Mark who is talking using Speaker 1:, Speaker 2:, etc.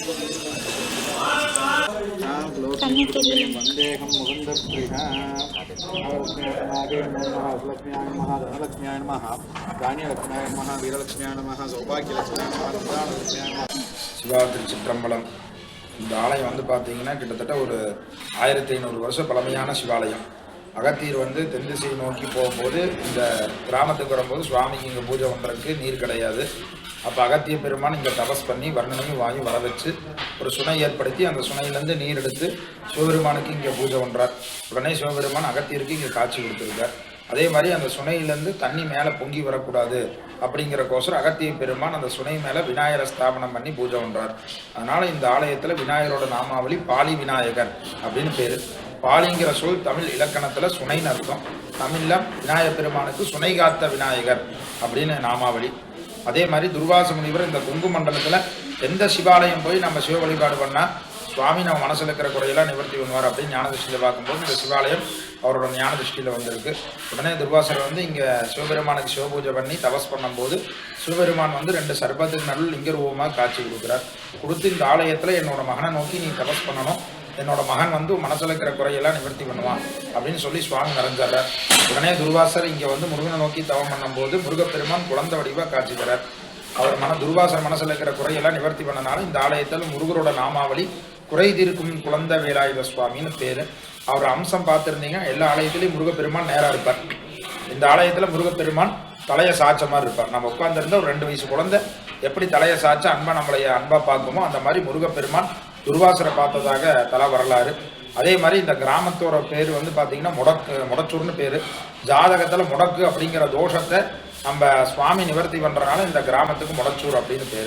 Speaker 1: वंदेहम मुकुंदप्रियालक्ष्म्याय नमः धनलक्ष्म्याय नमः धान्यलक्ष्म्याय नमः वीरलक्ष्म्याय नमः सौभाग्यलक्ष्म्याय नमः निदानलक्ष्म्याय नमः. சிவா திருச்சிற்றம்பலம். இந்த ஆலயம் வந்து பார்த்தீங்கன்னா கிட்டத்தட்ட ஒரு 1500 வருஷம் பழமையான சிவாலயம். அகத்தியர் வந்து தென் திசையை நோக்கி போகும்போது இந்த கிராமத்துக்கு வரும்போது சுவாமிக்கு இங்கே பூஜை பண்ணுறதுக்கு நீர் கிடையாது. அப்போ அகத்திய பெருமான் இங்கே தபஸ் பண்ணி வர்ணனையும் வாங்கி வர வச்சு ஒரு சுனை ஏற்படுத்தி அந்த சுனையிலேருந்து நீர் எடுத்து சிவபெருமானுக்கு இங்கே பூஜை பண்ணுறார். உடனே சிவபெருமான் அகத்தியருக்கு இங்கே காட்சி கொடுத்துருக்கார். அதே மாதிரி அந்த சுனையிலேருந்து தண்ணி மேலே பொங்கி வரக்கூடாது அப்படிங்கிறக்கோசரம் அகத்திய பெருமான் அந்த சுனை மேலே விநாயகரை ஸ்தாபனம் பண்ணி பூஜை பண்ணுறார். அதனால் இந்த ஆலயத்தில் விநாயகரோட நாமாவளி பாலி விநாயகர் அப்படின்னு பேர். பாலிங்கிற சொல் தமிழ் இலக்கணத்தில் சுனைன்னு அர்த்தம். தமிழில் விநாயகர் பெருமானுக்கு சுனை காத்த விநாயகர் அப்படின்னு நாமாவளி. அதே மாதிரி துர்வாச முனிவர் இந்த கொங்கு மண்டலத்தில் எந்த சிவாலயம் போய் நம்ம சிவ வழிபாடு பண்ணால் சுவாமி நம்ம மனசில் இருக்கிற குறையெல்லாம் நிவர்த்தி பண்ணுவார் அப்படின்னு ஞான திருஷ்டியில் பார்க்கும்போது இந்த சிவாலயம் அவரோட ஞான திருஷ்டியில் வந்திருக்கு. உடனே துர்வாசர் வந்து இங்கே சிவபெருமானுக்கு சிவபூஜை பண்ணி தபஸ் பண்ணும்போது சிவபெருமான் வந்து 2 சர்பத்துக்கு நல்ல லிங்க ரூபமாக காட்சி கொடுக்குறார். கொடுத்து இந்த ஆலயத்தில் என்னோட மகனை நோக்கி நீ தபஸ் பண்ணணும், என்னோட மகன் வந்து மனசில் இருக்கிற குறையெல்லாம் நிவர்த்தி பண்ணுவான் அப்படின்னு சொல்லி சுவாமி நிறைஞ்சார். உடனே துர்வாசர் இங்கே வந்து முருகனை நோக்கி தவம் பண்ணும்போது முருகப்பெருமான் குழந்தை வடிவாக காட்சி தரார். அவர் துர்வாசர் மனசில் இருக்கிற குறையெல்லாம் நிவர்த்தி பண்ணனால இந்த ஆலயத்தில் முருகரோட நாமாவளி குறை தீர்க்கும் குழந்தை வேலாயுத சுவாமின்னு பேர். அவர் அம்சம் பார்த்துருந்தீங்க எல்லா ஆலயத்திலையும் முருகப்பெருமான் நேராக இருப்பார். இந்த ஆலயத்தில் முருகப்பெருமான் தலையை சாய்ச்ச மாதிரி இருப்பார். நம்ம உட்காந்துருந்த ஒரு 2 வயசு குழந்தை எப்படி தலையை சாய்ச்சா நம்மளைய அன்பா பார்க்குமோ அந்த மாதிரி முருகப்பெருமான் துர்வாசரை பார்த்ததாக தல வரலாறு. அதே மாதிரி இந்த கிராமத்தோட பேர் வந்து பார்த்தீங்கன்னா முடச்சூர்னு பேர். ஜாதகத்தில் முடக்கு அப்படிங்கிற தோஷத்தை நம்ம சுவாமி நிவர்த்தி பண்ணுறனால இந்த கிராமத்துக்கு முடச்சூர் அப்படின்னு பேர்.